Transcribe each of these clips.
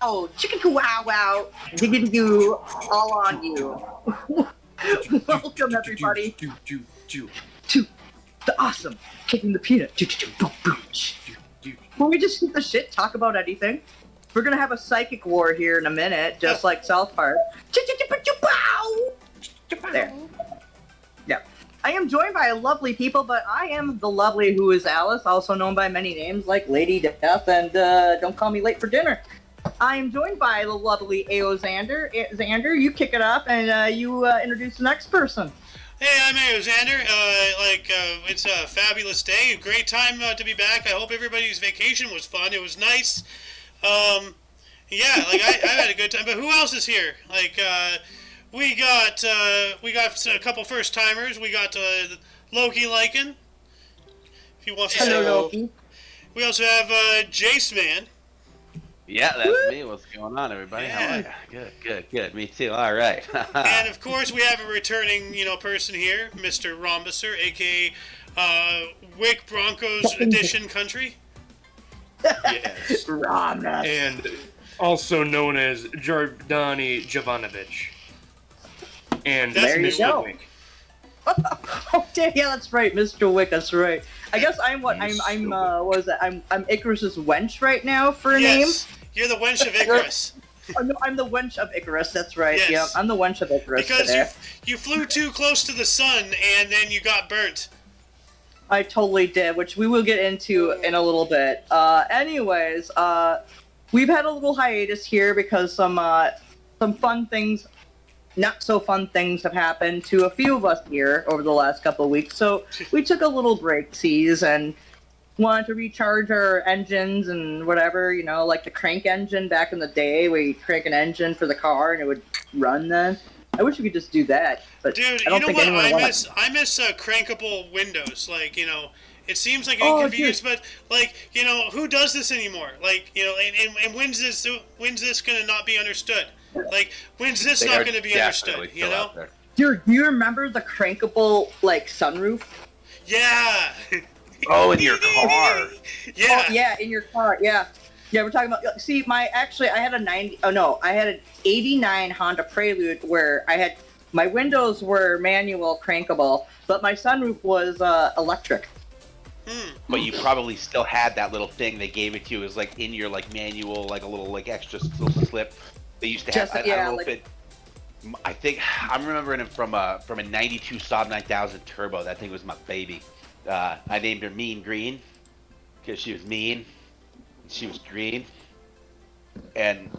Wow, chicken wow wow, diggity goo, all on you. Welcome everybody to the awesome kicking the peanut. Can we just shoot the shit, talk about anything? We're gonna have a psychic war here in a minute, just like South Park. There. Yeah. I am joined by lovely people, but I am the lovely who is Alice, also known by many names like Lady Death and Don't Call Me Late for Dinner. I am joined by the lovely A.O. Xander. Xander, you kick it up and you introduce the next person. Hey, I'm A.O. Xander. It's a fabulous day. A great time to be back. I hope everybody's vacation was fun. It was nice. I had a good time. But who else is here? We got a couple first timers. We got Loki Lycan. If he wants to Hello, say. Loki. We also have Jace Man. Yeah, that's me. What's going on, everybody? Yeah. How are you? Good. Me too. All right. And of course, we have a returning, person here, Mr. Rhombusser, aka Wick Broncos Edition Country. Yes. Rhombus. And also known as Jordani Jovanovic. And There you Mr. go. Wick. Oh, yeah, that's right, Mr. Wick. That's right. I guess I'm what I'm what is that? I'm Icarus's wench right now for a Yes, you're the wench of Icarus. name. Oh, no, I'm the wench of Icarus. That's right. Yes. Yeah, I'm the wench of Icarus Because today. you flew too close to the sun and then you got burnt. I totally did, which we will get into in a little bit. Anyways, we've had a little hiatus here because some fun things, not so fun things have happened to a few of us here over the last couple of weeks. So we took a little break-sies and wanted to recharge our engines and whatever, like the crank engine back in the day where you crank an engine for the car and it would run then. I wish we could just do that, but Dude, I don't you know think what? anyone I wants. miss crankable windows. It seems like an Oh, inconvenience, but who does this anymore? And when's this gonna not be understood? When's this They not are gonna be definitely understood? still out there. Dude, do you remember the crankable sunroof? Yeah. Oh, in your car. Yeah. Oh, yeah, in your car. Yeah, we're talking about. See, I had I had an '89 Honda Prelude where my windows were manual crankable, but my sunroof was electric. But you probably still had that little thing they gave it to you. It was in your manual, a little extra little slip. They used to have. Just, I don't know if it. I think I'm remembering it from a '92 Saab 9000 Turbo. That thing was my baby. I named her Mean Green because she was mean. She was green, and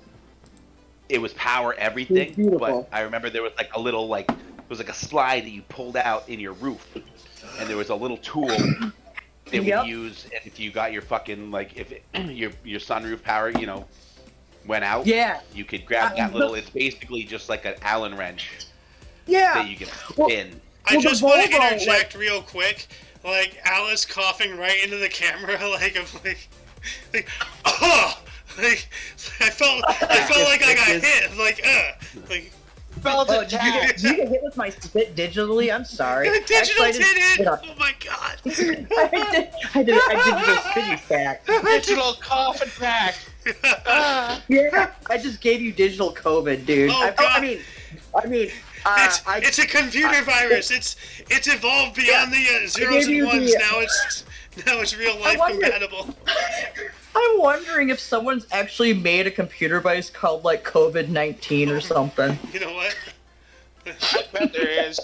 it was power everything. Beautiful. But I remember there was a little it was a slide that you pulled out in your roof, and there was a little tool that Yep. would use, and if you got your fucking your sunroof power, went out. Yeah. You could grab that little. It's basically just like an Allen wrench Yeah. that you can Well, spin. I Well, the just want to Volvo, interject real quick. Alice coughing right into the camera, oh! I felt like I got hit. Oh, did you get hit with my spit digitally? I'm sorry. Digital Actually, I hit didn't- it! Oh my god! I did a spitty stack. Digital coffin pack. Yeah, I just gave you digital COVID, dude. Oh, God. I mean, It's a computer virus. It's evolved beyond the zeros gave you and ones. the- Now it's real life wonder- compatible. I'm wondering if someone's actually made a computer device called COVID-19 or something. You know what? I bet there is.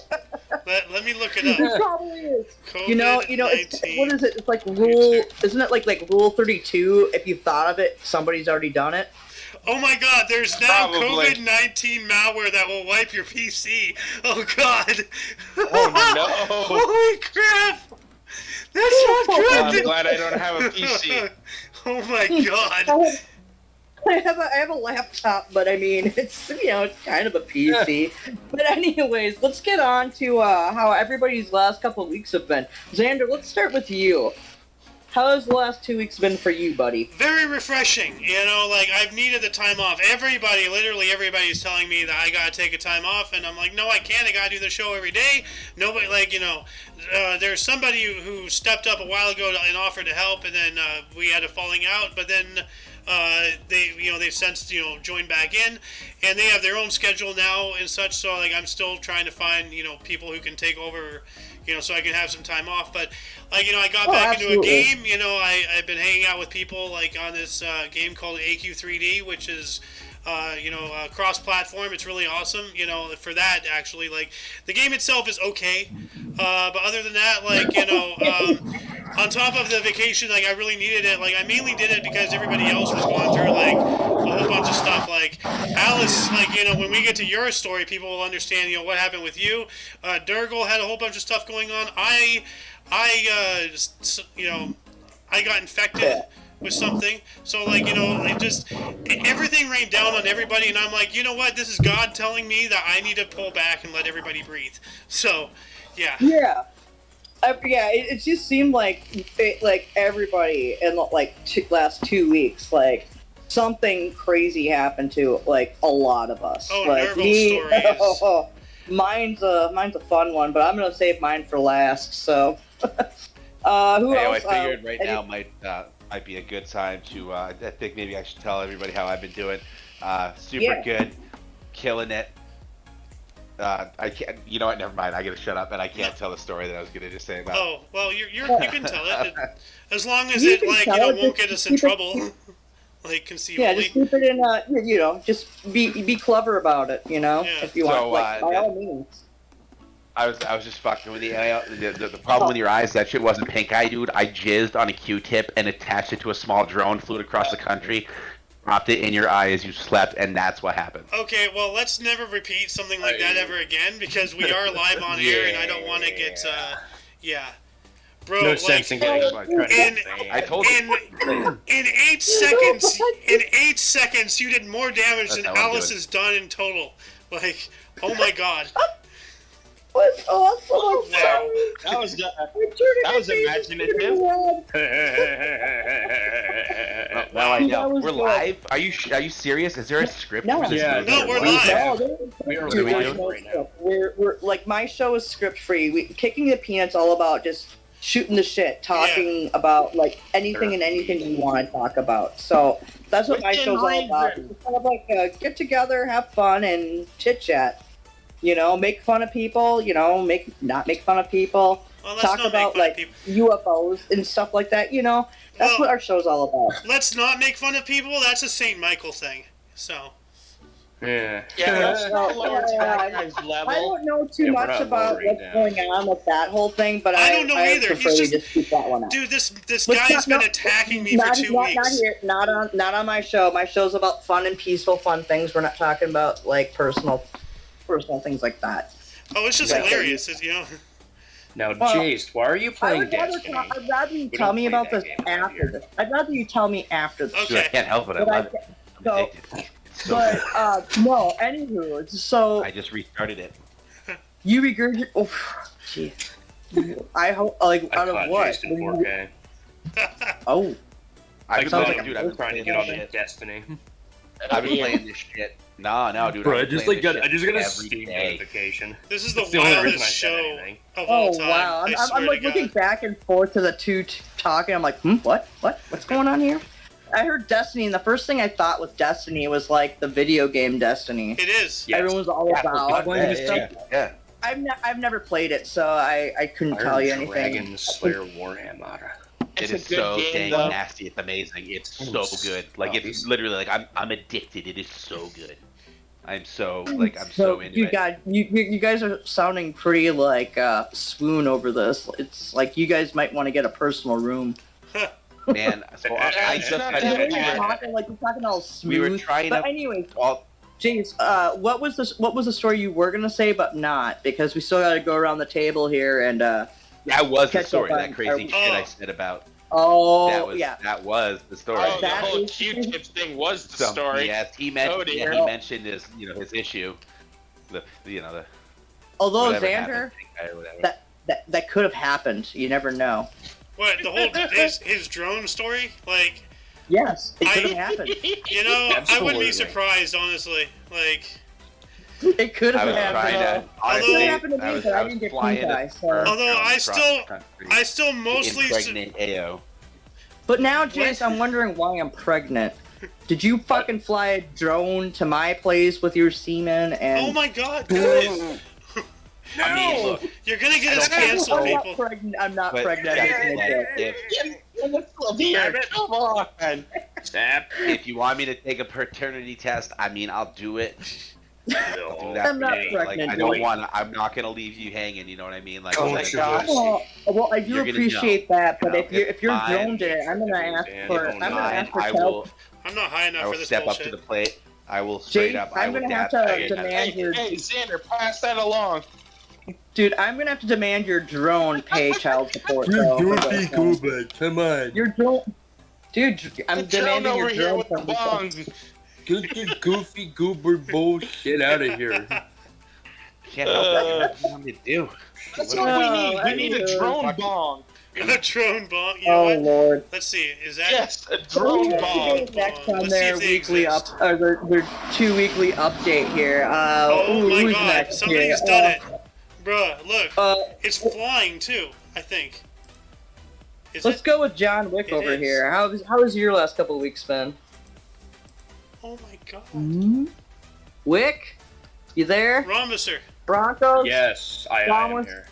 Let me look it It up. probably is. COVID-19. What is it? It's like rule. Isn't it like rule 32? If you've thought of it, somebody's already done it. Oh my god, there's now Probably. COVID-19 malware that will wipe your PC. Oh god. Oh no. Holy crap. That's not Well, good. I'm glad I don't have a PC. Oh my god. I have a laptop, but I mean, it's it's kind of a PC. But anyways, let's get on to how everybody's last couple of weeks have been. Xander, let's start with you. How has the last 2 weeks been for you, buddy? Very refreshing, you know. Like I've needed the time off. Everybody, literally everybody, is telling me that I gotta take a time off, and I'm like, no, I can't. I gotta do the show every day. Nobody, like, you know, there's somebody who stepped up a while ago and offered to help, and then we had a falling out. But then they've since joined back in, and they have their own schedule now and such. So like I'm still trying to find people who can take over, so I can have some time off. But like I got back into a game. I've been hanging out with people like on this game called AQ3D, which is cross-platform. It's really awesome. For that actually, like the game itself is okay, but other than that, like on top of the vacation, like I really needed it. Like I mainly did it because everybody else was going through like a whole bunch of stuff. Like Alice, like when we get to your story, people will understand what happened with you. Durgal had a whole bunch of stuff going on. I got infected with something. So like it just everything rained down on everybody, and I'm like, you know what? This is God telling me that I need to pull back and let everybody breathe. So, yeah. Yeah. It just seemed like everybody in the last 2 weeks, like something crazy happened to like a lot of us. Oh, like Nerval stories. Mine's a fun one, but I'm gonna save mine for last. So, who else? I figured now might be a good time to. I think maybe I should tell everybody how I've been doing. Super good, killing it. I can't. You know what? Never mind. I gotta shut up, and I can't tell the story that I was gonna just say about. Oh well, you can tell it as long as it won't get us in trouble. Like conceivably. Yeah, just keep it in. Just be clever about it. If you want, by all means. I was just fucking with you. The problem with your eyes, that shit wasn't pink eye, dude. I jizzed on a Q-tip and attached it to a small drone, flew it across the country, dropped it in your eye as you slept, and that's what happened. Okay, well, let's never repeat something like that ever again, because we are live on air, and I don't want to get, Bro, No like, sense in getting I told you. in 8 seconds, you did more damage than Alice has done in total. Like, oh my god. What's awesome? Wow, that was imaginative. Now I know. We're live. Are you serious? Is there a script? No. Yeah, No, we're live. We are Dude, live right now. We're like, my show is script free. Kicking the Peanuts all about just shooting the shit, talking about like anything and anything you want to talk about. So that's what my show's all about. It's kind of like a get together, have fun, and chit chat. Make fun of people. Not make fun of people. Well, let's Talk not about make fun like UFOs and stuff like that. That's what our show's all about. Let's not make fun of people. That's a St. Michael thing. So. Yeah. Yeah, let's not lower to that guy's level. I don't know too we're much not about lowering what's down. going on with that whole thing, but I don't know either. prefer He's to just- just keep that one out. Dude, this But guy's been attacking me for 2 weeks. Not here, not on my show. My show's about fun and peaceful, fun things. We're not talking about like personal things like that. Oh, it's just Yeah. hilarious. Now, Well, Jace, why are you playing Destiny? I'd rather you We tell don't me play about that this game around after here. this. I'd rather you tell me after this. Okay. Dude, I can't help it. I But love it. I'm so, addicted. It's so but good. no. Anywho, so I just restarted it. you regurgitate. Oh, jeez. I hope like I out of caught what? Jace in 4K. Oh, I've been sounds playing, like dude. a I've been Trying to playing get on this that shit. Destiny. I've been playing this shit. No, dude. Bro, I I've been just playing got this I just got a shit Steam every day. notification. This is the That's the only reason wildest I said show anything. of all time. wow! I swear I'm like to looking God. back and forth to the two talking. I'm like, what's going on here? I heard Destiny, and the first thing I thought with Destiny was like the video game Destiny. It is. Yes. Everyone's all Yeah, about. playing it. this Yeah. I've never played it, so I couldn't tell you anything. Dragon Slayer Warhammer. It It's a is good so game, dang though. nasty. It's amazing. It's Oh, so good. Like stop. it's literally like I'm addicted. It is so good. I'm so into you it. you guys are sounding pretty like swoon over this. It's like you guys might want to get a personal room. Man, so I It's just not had that to bad. You're talking all smooth. We were trying but to. anyway, Well, James, what was the story you were gonna say but not, because we still got to go around the table here and that was the Catch story. up That on- crazy shit I Oh. said about. oh That was the story. Oh, the That whole is- Q-tips thing was the So, story. yes, he mentioned. Oh, dear. Yeah, he mentioned his his issue. The although whatever Xander, happened, or whatever. that could have happened. You never know. What, the whole his drone story? Like, Yes, it could have happened. you know, I wouldn't Absolutely. be surprised, honestly. Like, It could I have was trying happened. to. Honestly, It happened to me, I was, but I I was didn't get flying pink eye, a so- bird Although drone I across still- the country I still to mostly... impregnate AO. But now, Jace, I'm wondering why I'm pregnant. Did you fucking fly a drone to my place with your semen and... Oh my god, guys! I mean, look, You're gonna get us I don't- canceled, I'm not people. pregnant. I'm not but pregnant. I can admit it. if Come on. Snap. if you want me to take a paternity test, I mean, I'll do it. I'll do that I'm not for you. Like, pregnant, I don't boy. want. I'm not gonna leave you hanging. You know what I mean? Like, Oh I'm my like, gosh. Well, I do You're gonna appreciate that, but know, if you're if drone it, I'm gonna ask if for mine, I'm gonna ask for I help. will. I'm not high I enough will for this step up bullshit. to the plate. I will straight Jake, up. I I'm will gonna have dab. to demand your Hey, Xander, pass that along. dude. I'm gonna have to demand your drone pay child support. though, for this one. but come on. Your drone, dude. I'm The drone demanding over your here drone with the from this bong. Get your goofy goober bullshit out of here. Can't help that. What do you want me to do? That's What what we do- need. We need a anywho. drone bong. A drone bomb. You know Oh what? lord. Let's see. Is that... Yes, a Drone drone bong. next on Let's see their if they weekly exist. or their 2 weekly update here. Oh my who's god, next somebody's here? done it. Bruh, look. Uh, It's flying, too, I think. Is let's it? go with John Wick It over is. here. How has your last couple of weeks been? Oh my god. Hmm? Wick, you there? Rhombusser. Broncos, Yes, I am Thomas? here.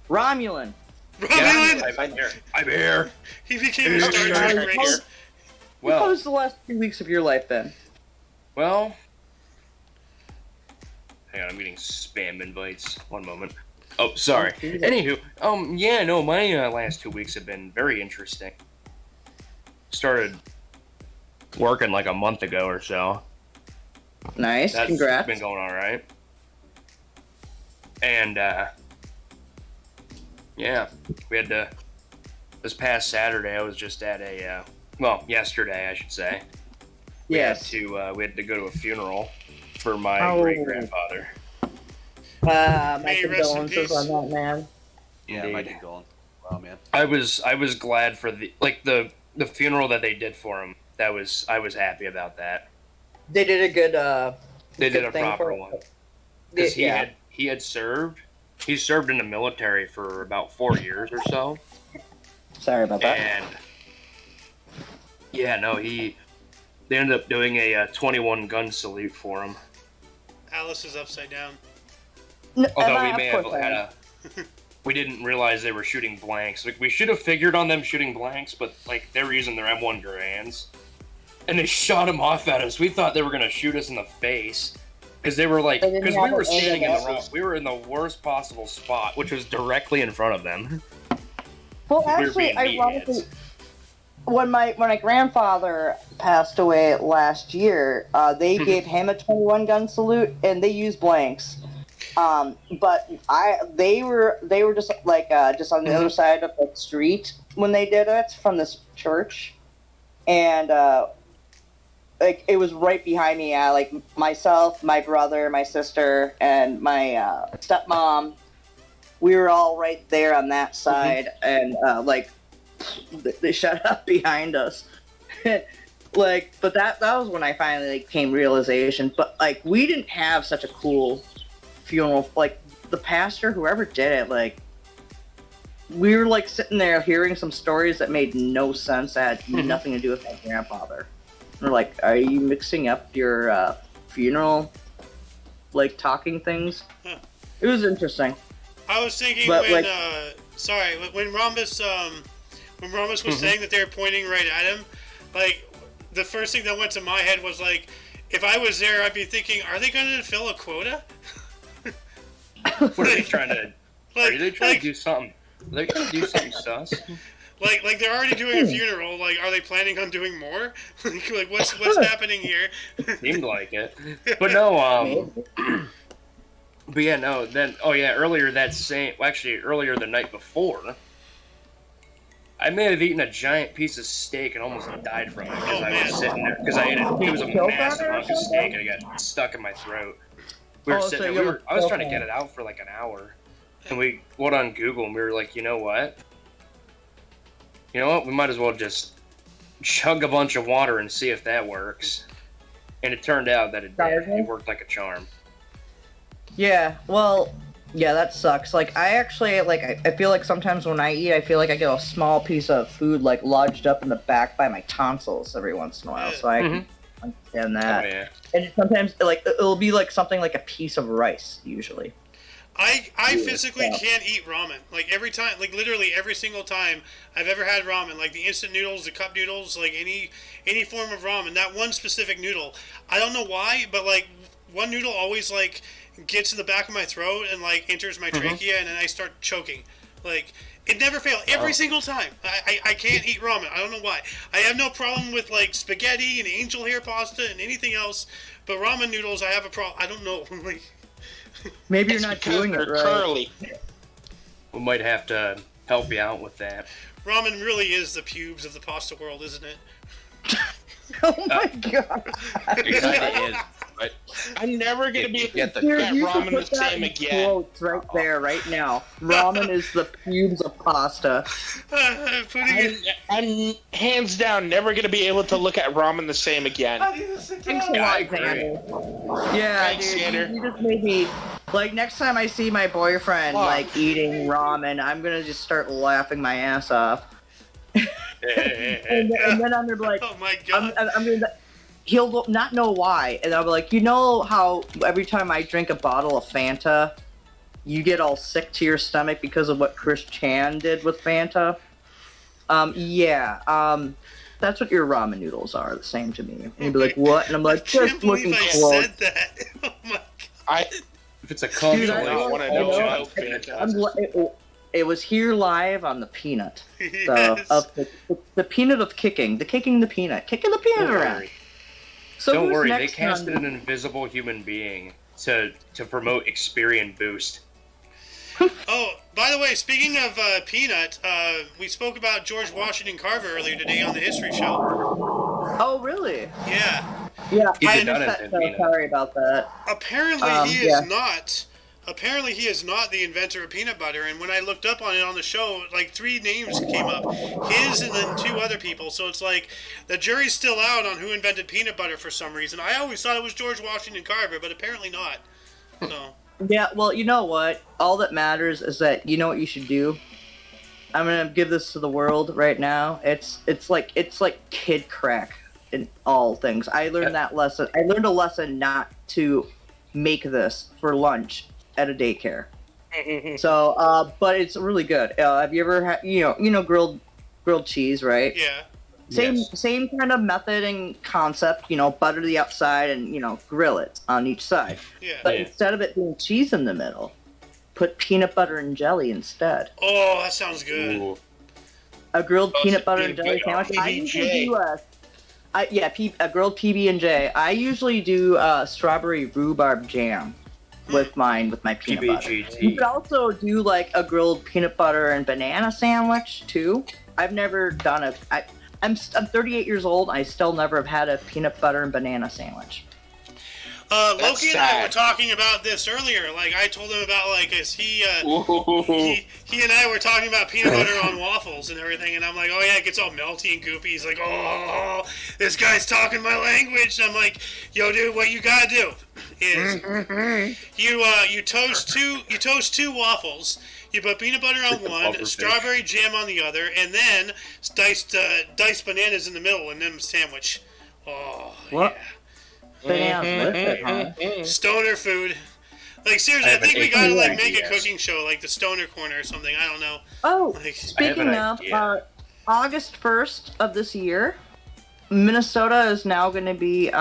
Romulan. Romulan! I'm here. I'm here. He became a Star Here. Trek Here. race. Well, How's the last 2 weeks of your life been? well. Hang on, I'm getting spam invites. One moment. Oh, sorry. Oh, Jesus. Anywho, yeah, no, my last 2 weeks have been very interesting. Started working like a month ago or so. Nice, That's congrats. been going all right. And yeah, we had to. This past Saturday, I was just at a yesterday, I should say. Yes. We had to go to a funeral for my Oh. great grandfather. My May he rest in condolences peace. on that, man. Yeah, my Indeed. going. Wow, man. I was glad for the funeral that they did for him. I was happy about that. They did a good They did good a thing proper for- one because Yeah. he had served. He served in the military for about 4 years or so. Sorry about that. And yeah, no, they ended up doing a 21 gun salute for him. Alice is upside down. Although we Of may have course I had am. we didn't realize they were shooting blanks. Like we should have figured on them shooting blanks, but like they were using their M1 Garands, and they shot them off at us. We thought they were gonna shoot us in the face because they were like, They didn't because we have were it aimed standing in at the wrong, us. we were in the worst possible spot, which was directly in front of them. Well, We were actually, being ironically, meatheads. when my grandfather passed away last year, they gave him a 21 gun salute, and they used blanks. But they were just like just on the other side of the street when they did it from this church, and like it was right behind me. Like myself, my brother, my sister, and my stepmom. We were all right there on that side, and like they shut up behind us. Like, but that was when I finally like came realization. But like, we didn't have such a cool funeral. Like the pastor, whoever did it, like we were like sitting there hearing some stories that made no sense. That had nothing to do with my grandfather. We're like, are you mixing up your funeral, like talking things? Huh. It was interesting. I was thinking But, when, like- when Rhombus was saying that they were pointing right at him, like, the first thing that went to my head was, like, if I was there, I'd be thinking, are they going to fill a quota? What are they trying to? Like, Are they trying like, to do something? Are they trying to do something sus? like they're already doing a funeral. Like, are they planning on doing more? like, what's happening here? Seemed like it, but no. But yeah, no. Then, earlier earlier the night before, I may have eaten a giant piece of steak and almost died from it because I was sitting there because I ate it. It was a massive hunk of steak and it got stuck in my throat. We were sitting there. I was trying to get it out for like an hour, and we went on Google and we were like, you know what? you know what? We might as well just chug a bunch of water and see if that works. And it turned out that it did. It worked like a charm. Yeah, well, yeah, that sucks. Like, I actually, like, I feel like sometimes when I eat, I feel like I get a small piece of food, like, lodged up in the back by my tonsils every once in a while, so I can understand that. Oh, yeah. And sometimes, like, it'll be, like, something like a piece of rice, usually. I physically can't eat ramen. Like, every time, like, literally every single time I've ever had ramen, like, the instant noodles, the cup noodles, like, any form of ramen, that one specific noodle, I don't know why, but, like, one noodle always, like, gets in the back of my throat and, like, enters my trachea, and then I start choking. Like, it never fails. Every single time. I can't eat ramen. I don't know why. I have no problem with, like, spaghetti and angel hair pasta and anything else, but ramen noodles, I have a problem. I don't know. Like, Maybe you're not doing it right. Curly. We might have to help you out with that. ramen really is the pubes of the pasta world, isn't it? Oh my god. It kinda is. But I'm never gonna be able to get the get Dude, you should ramen put the that same in again. quotes right there, right now. Ramen is the pubes of pasta. Putting it. I'm hands down never gonna be able to look at ramen the same again. Thanks a Yeah, I lot, agree. Xander. Yeah, Thanks, dude, Xander. you just made me. Like, next time I see my boyfriend, Fuck. like, eating ramen, I'm gonna just start laughing my ass off. And then I'm gonna be like, Oh my I'm god. gonna. He'll not know why, and I'll be like, you know how every time I drink a bottle of Fanta, you get all sick to your stomach because of what Chris Chan did with Fanta? That's what your ramen noodles are, the same to me. And you'd be like, what? And I'm I like, can't just believe looking I close. said that. Oh my god. I If it's a Dude, consolation, I wanna know how fantastic. It was here live on the Peanut. Yes. The Peanut of kicking. The kicking the peanut. Kicking the peanut Don't around. worry. So Don't who's worry, they next casted on- an invisible human being to promote Experian Boost. Oh, by the way, speaking of Peanut, we spoke about George Washington Carver earlier today on the History Show. Oh, really? Yeah. Yeah, He's I a done missed it, that, so Peanut. sorry about that. Apparently he yeah. is not. Apparently he is not the inventor of peanut butter. And when I looked up on it on the show, like 3 names came up, his and then 2 other people. So it's like the jury's still out on who invented peanut butter for some reason. I always thought it was George Washington Carver, but apparently not. So. Yeah, well, you know what? All that matters is that you know what you should do. I'm gonna give this to the world right now. It's like kid crack in all things. I learned that lesson. I learned a lesson not to make this for lunch at a daycare. So, but it's really good. Have you ever had you know grilled cheese, right? Yeah. Same kind of method and concept, butter the outside and, grill it on each side. Yeah. But instead of it being cheese in the middle, put peanut butter and jelly instead. Oh, that sounds good. Ooh. A grilled Oh, peanut so butter and jelly PB&J. sandwich. I usually do a grilled PB&J. I usually do strawberry rhubarb jam with my peanut butter. You PBGT. could also do like a grilled peanut butter and banana sandwich too. I've never done it. I'm 38 years old. I still never have had a peanut butter and banana sandwich. Loki and I sad. were talking about this earlier. Like, I told him about, like, as he and I were talking about peanut butter on waffles and everything, and I'm like, oh yeah, it gets all melty and goopy. He's like, oh, this guy's talking my language. And I'm like, yo, dude, what you gotta do is you toast 2 waffles. You put peanut butter on one, pufferfish. strawberry jam on the other, and then diced bananas in the middle, and then sandwich. Oh, What? yeah. Bananas with it, huh? Stoner food. Like, seriously, I I have think an we gotta, idea. like, make a Yes. cooking show, like the Stoner Corner or something. I don't know. Oh, Like, I have speaking an of, idea. August 1st of this year, Minnesota is now going to be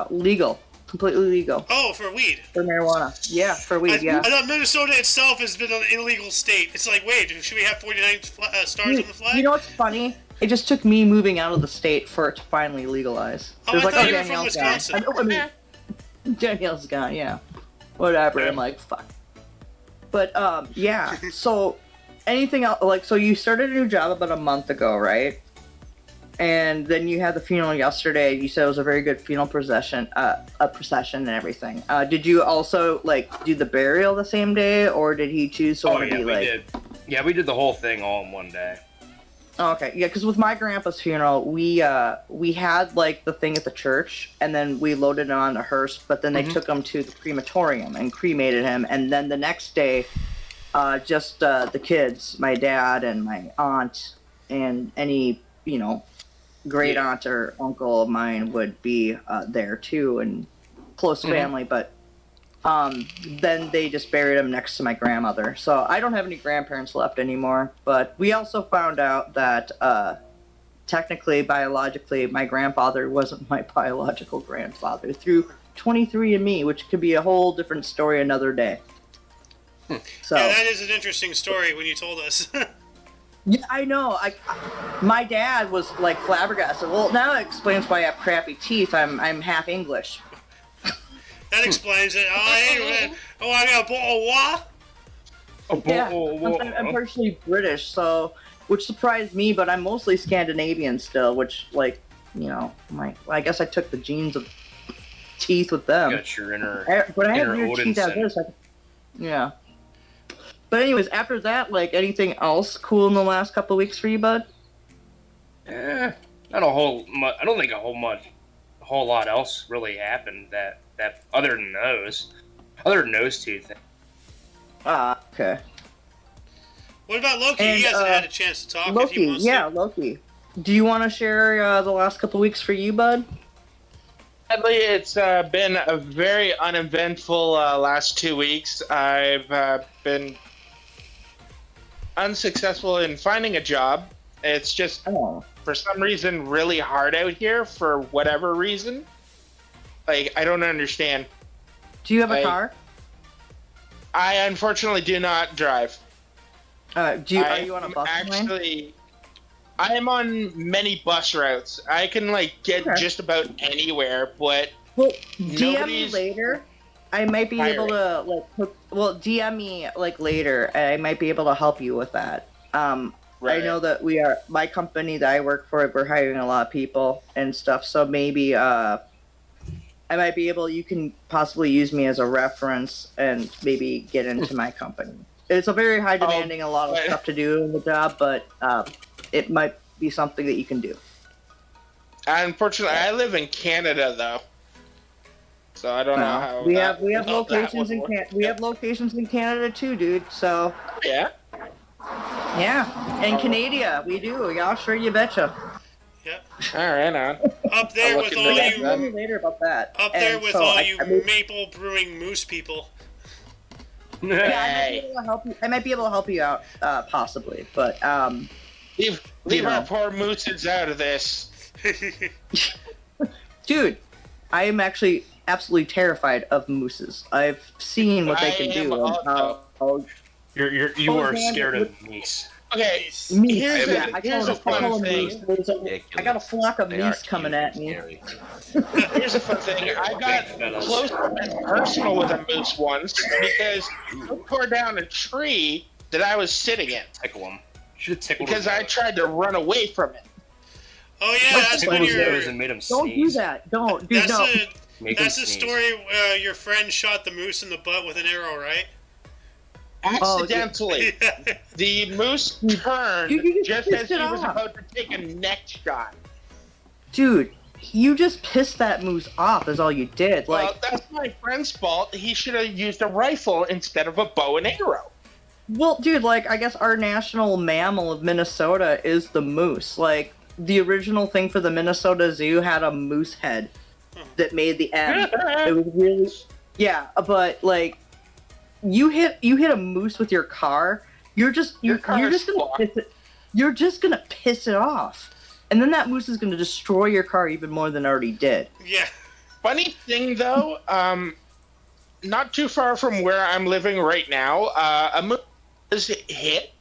legal, completely legal oh, for weed. for marijuana. Yeah, for weed. Yeah. I thought Minnesota itself has been an illegal state. It's like, wait, should we have 49 stars on the flag? You know what's funny? It just took me moving out of the state for it to finally legalize. Oh, It was I thought you were from Danielle's gone. Wisconsin. I mean, Danielle's gone. Yeah, whatever. I'm like, fuck. But yeah. So anything else? Like, so you started a new job about a month ago, right? And then you had the funeral yesterday. You said it was a very good funeral procession, and everything. Did you also like do the burial the same day, or did he choose Oh someone yeah, to be we like? did. Yeah, we did the whole thing all in one day. Oh, okay, yeah, because with my grandpa's funeral, we had like the thing at the church, and then we loaded him on a hearse. But then they took him to the crematorium and cremated him, and then the next day, just the kids, my dad and my aunt, and any great aunt or uncle of mine would be there too, and close family. But then they just buried him next to my grandmother. So I don't have any grandparents left anymore. But we also found out that technically, biologically, my grandfather wasn't my biological grandfather through 23andMe, which could be a whole different story another day. So Yeah, that is an interesting story when you told us. yeah, I know. My dad was like flabbergasted. Well, now it explains why I have crappy teeth. I'm half English. That explains it. Oh, hey, man. Oh, I got a bowl of what? Yeah, I'm partially British, so which surprised me, but I'm mostly Scandinavian still, which I guess I took the genes of teeth with them. You got your But I have inner weird teeth out this. Yeah. But anyways, after that, like anything else cool in the last couple of weeks for you, bud? Not a whole much. I don't think a whole lot else really happened that other than those two things. Okay. What about Loki? And, He hasn't had a chance to talk. If he Loki, wants yeah, to. Loki. Do you want to share the last couple of weeks for you, bud? Sadly, it's been a very uneventful last 2 weeks. I've been unsuccessful in finding a job. It's just, for some reason, really hard out here for whatever reason. Like, I don't understand. Do you have a car? I unfortunately do not drive. Are you on a bus line? Actually, I am on many bus routes. I can get just about anywhere, but well, DM me later. I might be able to DM me later. I might be able to help you with that. Right. I know that my company that I work for, we're hiring a lot of people and stuff. So maybe I might be able. You can possibly use me as a reference and maybe get into my company. It's a very high demanding, a lot of stuff to do in the job, but it might be something that you can do. Unfortunately, I live in Canada though, so I don't know how. We have locations in we have locations in Canada too, dude. So yeah, and Canada we do. Yeah, sure, you betcha. Yep. All right, on. Up there with all you. Tell me later about that. Up there with all you maple brewing moose people. Yeah, I might be able to help you out, possibly, but leave our poor mooses out of this. Dude, I am actually absolutely terrified of mooses. I've seen what they can do. You are scared of meese. Okay, Meese. Here's a fun thing. I got a flock of meese coming at me. Here's a fun thing. I got close and personal with a moose once because I tore down a tree that I was sitting in. Tickle him. Should have tickled because him. I tried to run away from it. Oh yeah, that's when you're. And made him don't sneeze. do that. Don't. Dude, That's the story where your friend shot the moose in the butt with an arrow, right? Accidentally, the moose turned just as he was about to take a neck shot. Dude, you just pissed that moose off is all you did. Well, that's my friend's fault. He should have used a rifle instead of a bow and arrow. Well, dude, I guess our national mammal of Minnesota is the moose. The original thing for the Minnesota Zoo had a moose head that made the M. It was really... Yeah, but, you hit a moose with your car, you're just gonna piss it off. And then that moose is gonna destroy your car even more than it already did. Yeah. Funny thing though, not too far from where I'm living right now, a moose was hit.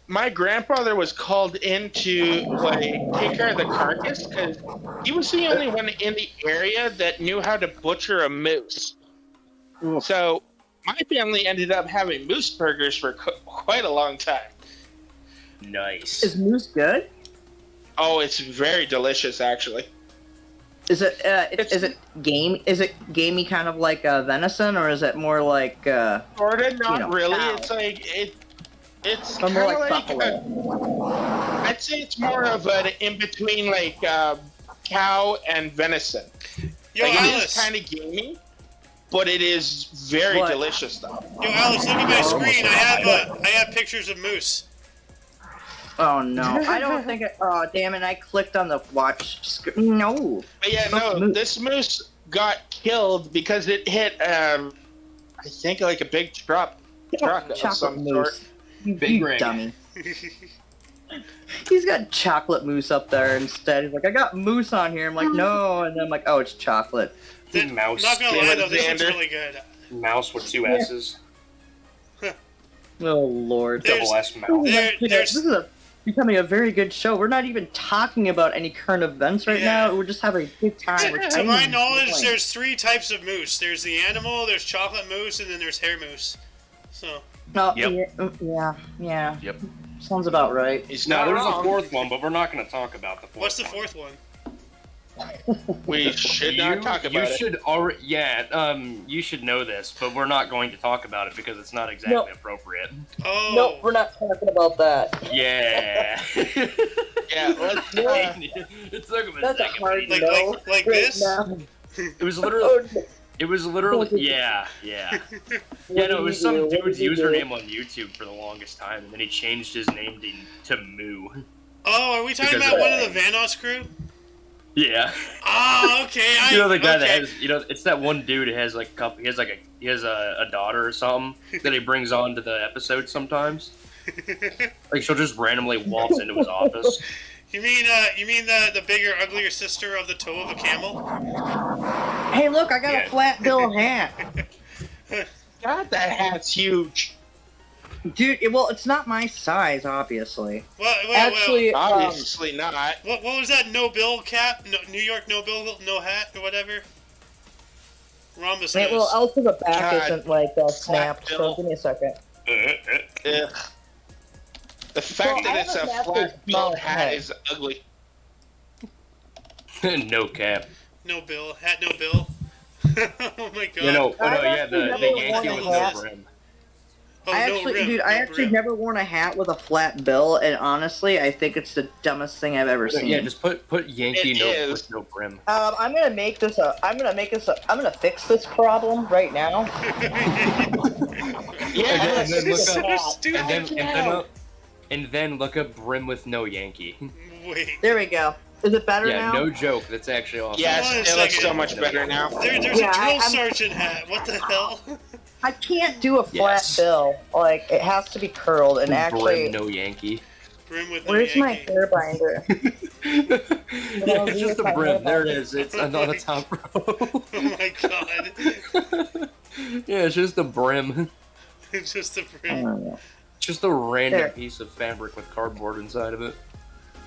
My grandfather was called in to take care of the carcass because he was the only one in the area that knew how to butcher a moose. So my family ended up having moose burgers for quite a long time. Nice. Is moose good? Oh, it's very delicious, actually. Is it game? Is it gamey, kind of like venison, or is it more like? Sorta, not really. Cow? It's it's or kind more of like buffalo. I'd I'd say it's more of an in between, like cow and venison. Yo, Like, it is Alice. kind of gamey, but it is very What? delicious, though. Yo, Alice, look at my screen. I have pictures of moose. Oh no, I don't think it. Oh damn it! I clicked on the watch screen. No. But yeah, Fuck no, moose. this moose got killed because it hit, I think, like a big truck of Chocolate some mousse. sort. You Big rig. dummy. He's got chocolate mousse up there instead. He's like, I got mousse on here. I'm like, no, and then I'm like, oh, it's chocolate. The mouse. Not gonna lie though, this looks Xander. really good. Mouse with two S's. Oh lord. There's- Double S mouse. There's- This is becoming a very good show. We're not even talking about any current events right Yeah. now. We're just having a good time. We're To my timing knowledge, it. there's 3 types of moose. There's the animal, there's chocolate moose, and then there's hair moose. So, No, Yep. yeah. Yep. Sounds about right. He's No, not there's wrong. a fourth one, but we're not going to talk about the fourth. what's the one. 4th one? We should not talk about you it. should already, you should know this, but we're not going to talk about it because it's not exactly No. appropriate. Oh. No, we're not talking about that. Yeah. Yeah, let's, It took him a That's a second. hard but he- Like- no. like right this? now. It was literally. Oh, It was literally. Yeah. Yeah, no, it was some What dude's did you do? username on YouTube for the longest time, and then he changed his name to Moo. Oh, are we talking Because about of- one of the Vanos crew? Yeah. Oh, okay. You know the guy that okay. has, it's that one dude who has like a couple, he has a daughter or something that he brings on to the episode sometimes. Like she'll just randomly waltz into his office. You mean the bigger, uglier sister of the toe of a camel? Hey, look, I got Yeah. a flat bill hat. God, that hat's huge. Dude, well, it's not my size, obviously. Well, Actually, Obviously not. what was that? No bill cap? No, New York no bill, no hat, or whatever. Rhombus well, knows. also the back God, isn't like snapped, so bill. give me a second. Ugh. The fact Well, I that it's have a a massive flat small billed hat head. is ugly. No cap. No bill, hat, no bill. Oh my god. I've The actually Yankee never with worn a no hat. brim. Oh, I no actually, rim, dude, no I actually brim. never worn a hat with a flat bill, and honestly, I think it's the dumbest thing I've ever seen. Yeah, just put Yankee It no is. with no brim. I'm gonna fix this problem right now. Yeah, And then look so up, stupid. and then look up brim with no Yankee. Wait. There we go. Is it better Yeah, now? no joke. That's actually awesome. yes, Hold on a it looks second. so much better now. There's Yeah, a drill I'm- sergeant hat. What the hell? I can't do a flat Yes. bill. Like, it has to be curled, and actually, Brim no Yankee. Brim with no where's my Yankee. hair binder? Yeah, it's just a brim. There it is. It's on the top row. Oh my god. Yeah, it's just a brim. It's just a I brim. don't know. Just a random There. piece of fabric with cardboard inside of it.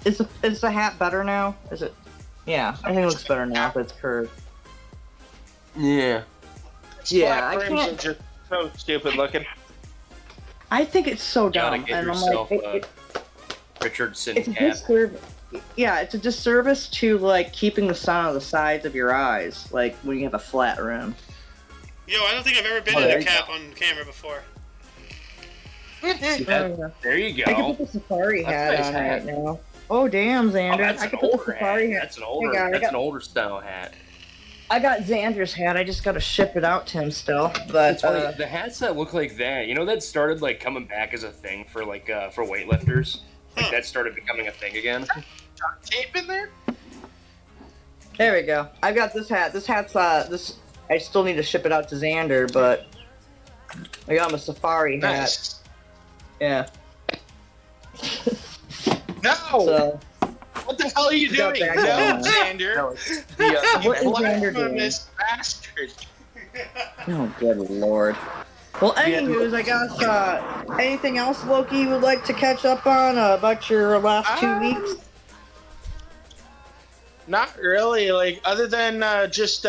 Is the hat better now? Is it? Yeah, I think it looks better now if it's curved. Yeah. Yeah, Flat I brims can't. are just so stupid looking. I think it's so Gotta dumb, get and I'm yourself like, a Richardson it's a cap. disservice. Yeah, it's a disservice to like keeping the sun on the sides of your eyes, like when you have a flat rim. Yo, I don't think I've ever been Oh, in there a you cap on camera before. See that? There you I can go. put the safari That's hat a nice on hat. right now. Oh damn, Oh, Xander! that's I an can put the older safari hat. hat. That's an older. God, I That's got- an older style hat. I got Xander's hat. I just gotta ship it out to him still. It's But funny. The hats that look like that, you know, that started like coming back as a thing for like for weightlifters. Like Huh. that started becoming a thing again. Tape in there? there we go. I've got this hat. This hat's this. I still need to ship it out to Xander, but I got him a safari hat. Nice. Yeah. No! So What the hell are you Got doing? that No, going on. Xander. No, it's You What is Xander doing? blasphemous bastard. oh good lord. Well, anywho's, I guess anything else, Loki, you would like to catch up on about your last 2 weeks? Not really. Like, other than just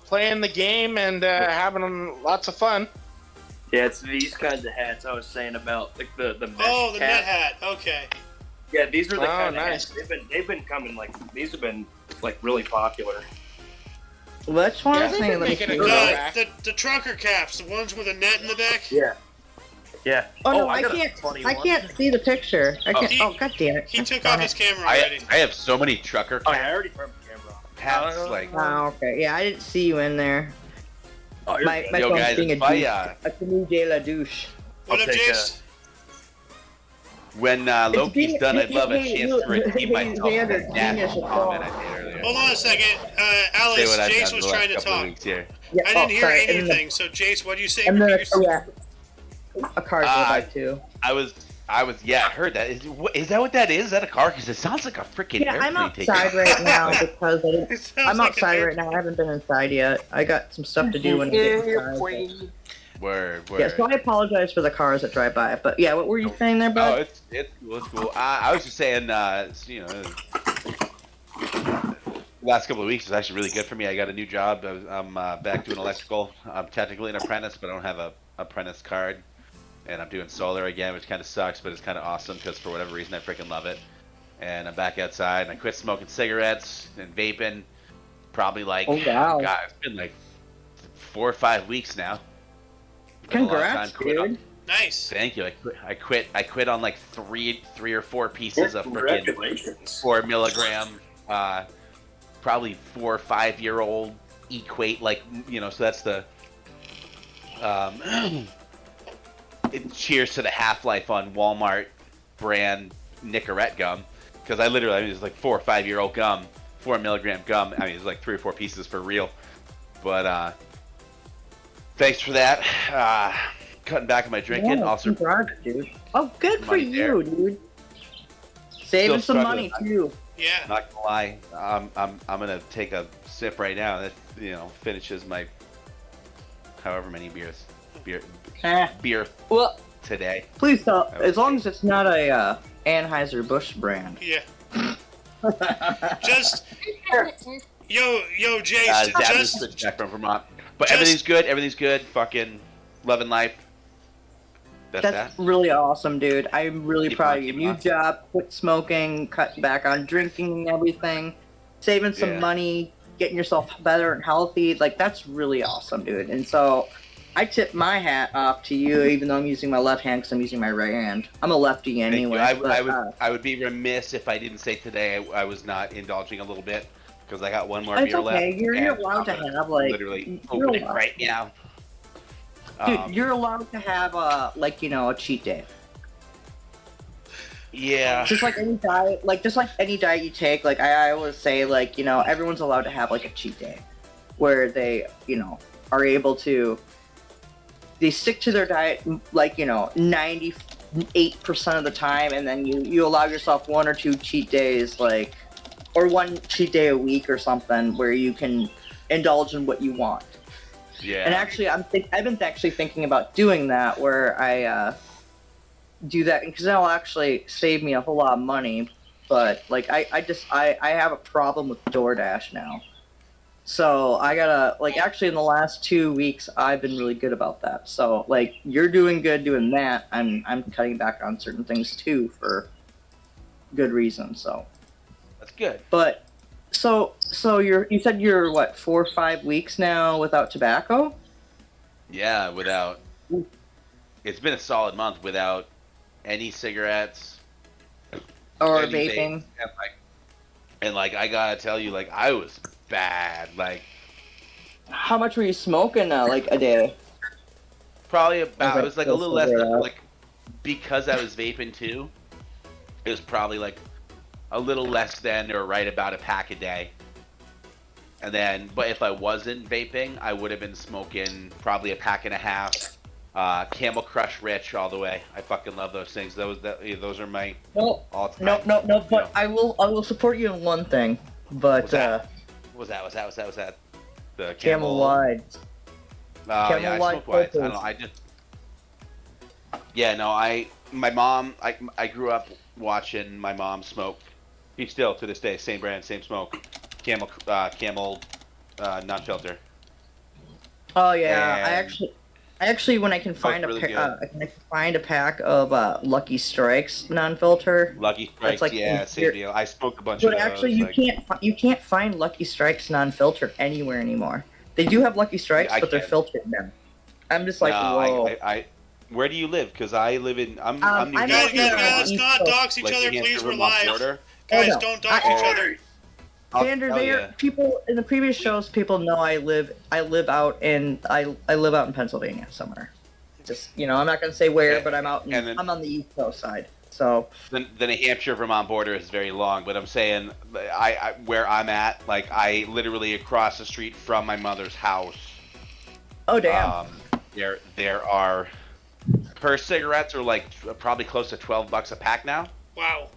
playing the game and having lots of fun. Yeah, it's these kinds of hats I was saying about, like the mesh Oh, the net hat. hat. Okay. Yeah, these are the Oh, kind nice. of hats. They've been coming these have been like really popular. Which one? Yeah, they've been Let me making see. a good- The trucker caps, the ones with a net in the back. Yeah. Yeah. Oh no, I I got a can't. funny I one. can't see the picture. I can't. He- Oh god damn it! He took Darn off it. his camera already. I have so many trucker Oh, yeah, I already turned the camera off. hats. Like, Oh, okay. Yeah, I didn't see you in there. Oh, you're My good. my yo, phone's guys, being a if I, douche. A canoe de la douche. What I'll up, take Jace? when Loki's being- done, I'd love a hey, chance you- to redeem hey, myself for Xander, that nasty genius of comment all. I made earlier. Hold on a second. Say Alice, what I've Jace done was the last trying to couple of talk. weeks here. Yeah, I didn't hear sorry, and anything. So, Jace, what do you say? And then, Repeat yourself. a car go by too. I was, yeah, I heard that. Is that what that is? Is that a car? Because it sounds like a freaking Yeah, I'm airplane taking outside right now because I didn't, It sounds I'm like outside an right now. I haven't been inside yet. I got some stuff to do when I get inside. but- Word. Yeah, so I apologize for the cars that drive by. But yeah, what were you saying there, Oh, bud? it's cool. It's cool. I was just saying, last couple of weeks was actually really good for me. I got a new job. I'm back doing electrical. I'm technically an apprentice, but I don't have a apprentice card. And I'm doing solar again, which kind of sucks, but it's kind of awesome because for whatever reason I freaking love it. And I'm back outside, and I quit smoking cigarettes and vaping. Probably like, Oh, wow. God, it's been like 4 or 5 weeks now. Been a long Congrats, time. Quit on- dude. Nice. Thank you. I quit on like three or four pieces of freaking Congratulations. 4 milligram, probably 4 or 5 year old equate, like, so that's the cheers to the half-life on Walmart brand Nicorette gum, because I mean, it's like 4 or 5 year old gum, 4 milligram gum. I mean, it's like 3 or 4 pieces for real. But thanks for that. Cutting back on my drinking. Yeah, Also, congrats, dude. Oh, good for money you, dude. Saving Still some money struggling. too. Yeah. not gonna lie, I'm gonna take a sip right now. That finishes my however many beer Well, today. please tell. As long as it's not a Anheuser-Busch brand. Yeah. Just yo, Jace. Zab just just switched back from Vermont, but just- everything's good. Everything's good. Fucking loving life. That's that. really awesome, dude. I'm really Keep proud on, of you. keep New on. job, quit smoking, cut back on drinking and everything, saving some Yeah. money, getting yourself better and healthy. Like, that's really awesome, dude. And so I tip my hat off to you, even though I'm using my left hand because I'm using my right hand. I'm a lefty Thank you. anyway. I would be remiss if I didn't say today I was not indulging a little bit because I got one more It's beer okay. left. You're and allowed to I'm gonna have, like, literally you're open it allowed- right now. Dude, you're allowed to have a cheat day. Yeah. Just like any diet, you take. Like I always say, everyone's allowed to have like a cheat day, where they, are able to. They stick to their diet, 98% of the time, and then you allow yourself 1 or 2 cheat days, or 1 cheat day a week or something, where you can indulge in what you want. Yeah. And actually, I've been actually thinking about doing that, where I do that, because that'll actually save me a whole lot of money. But I have a problem with DoorDash now, so I gotta actually in the last 2 weeks I've been really good about that. So you're doing good doing that. I'm cutting back on certain things too for good reasons. So That's good. but. So you said you're what 4 or 5 weeks now without tobacco? Yeah, without. It's been a solid month without any cigarettes Or any vape, vaping? and I gotta tell you, I was bad. How much were you smoking a day? Probably about. Okay, It was a we'll little less figure it than out. because I was vaping too. It was probably a little less than or right about a pack a day. And then, but if I wasn't vaping, I would have been smoking probably a pack and a half. Camel Crush Rich all the way. I fucking love those things. Those are my No, all-time. no. But I will support you in one thing. But What's that? What's that? The Camel Wide. Oh Camel yeah, I Wide smoke Wides. I Purples. don't know. Yeah, no. My mom. I grew up watching my mom smoke. He's still to this day same brand, same smoke. Camel, non-filter. Oh yeah, And- I actually when I can find really a good. when I can find a pack of Lucky Strikes non-filter. Lucky Strikes, like yeah, same your- deal. I smoked a bunch But of those. actually, you can't find Lucky Strikes non-filter anywhere anymore. They do have Lucky Strikes, I but they're can't. filtered now. I'm just like, no, whoa. Where do you live? Because I live in. I'm New I'm Guys, out here Hampshire. on the let's East not Coast. dox each Like other, the please. Hampshire, We're Vermont live. border. Guys, no. don't dox each other. Xander, Hell yeah. people in the previous shows, people know I live out in Pennsylvania somewhere. Just I'm not gonna say where, but I'm out. I'm on the East Coast side. So The New Hampshire Vermont border is very long, but I'm saying I where I'm at, like I literally across the street from my mother's house. oh damn. There are per cigarettes are like probably close to $12 a pack now. Wow.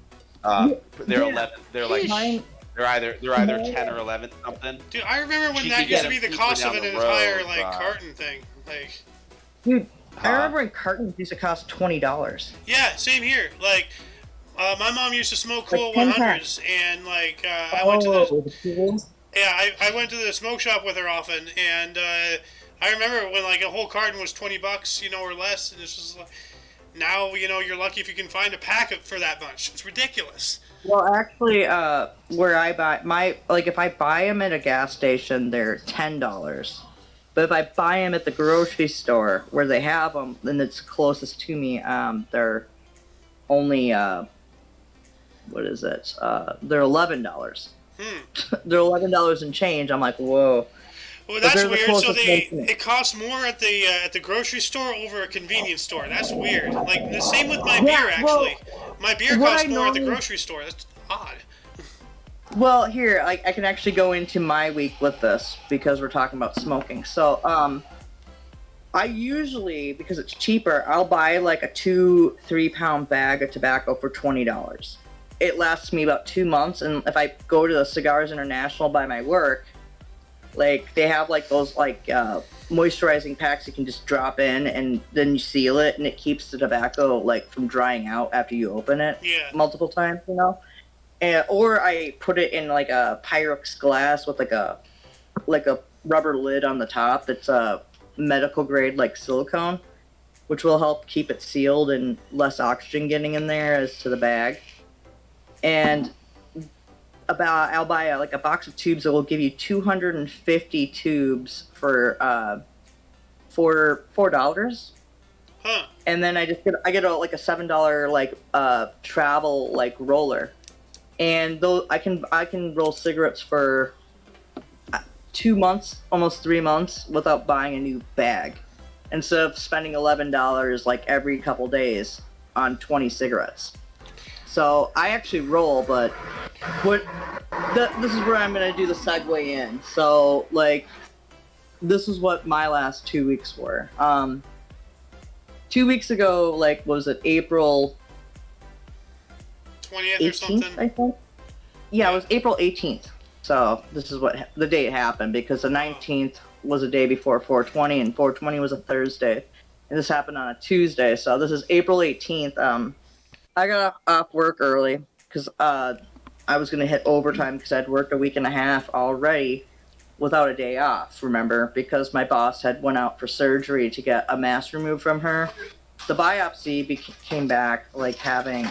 They're Yeah. 11. They're like Mine- they're either 10 or 11 something. Dude, I remember when She that could used get to be the them cost cheaper of an down the entire road, carton thing. Like, Dude, I Huh? remember when cartons used to cost $20. yeah, same here. Like, my mom used to smoke Like cool 10 100s, and like I went to the the tools. I went to the smoke shop with her often, and I remember when like a whole carton was $20, or less, and it's just like now you're lucky if you can find a pack for that much. It's ridiculous. Well, actually, where I buy if I buy them at a gas station, they're $10. But if I buy them at the grocery store where they have them, then it's closest to me. They're only what is it? They're $11. They're $11 and change. I'm like, whoa. Well, But that's they're the weird. So closest one to me. it costs more at the grocery store over a convenience store. That's weird. Like the same with my beer well, actually. My beer what costs I more at the normally- grocery store. That's odd. Well, here I can actually go into my week with this because we're talking about smoking. So, I usually, because it's cheaper, I'll buy like a 2-3 pound bag of tobacco for $20. It lasts me about 2 months, and if I go to the Cigars International by my work, like they have like those moisturizing packs you can just drop in, and then you seal it, and it keeps the tobacco like from drying out after you open it Yeah. multiple times, or I put it in like a Pyrex glass with like a rubber lid on the top that's medical grade like silicone, which will help keep it sealed and less oxygen getting in there as to the bag. And I'll buy a box of tubes that will give you 250 tubes for $4. Huh. And then I get a $7 travel roller, and I can roll cigarettes for 2 months, almost 3 months, without buying a new bag, instead of spending $11 every couple days on 20 cigarettes. So I actually roll, but this is where I'm gonna do the segue in. So this is what my last 2 weeks were. 2 weeks ago, was it April 20th or 18th, something. I think? Yeah, it was April 18th. So this is what the date happened, because the 19th was a day before 420, and 420 was a Thursday. And this happened on a Tuesday, so this is April 18th. I got off work early because I was going to hit overtime because I'd worked a week and a half already without a day off, remember, because my boss had went out for surgery to get a mass removed from her. The biopsy came back having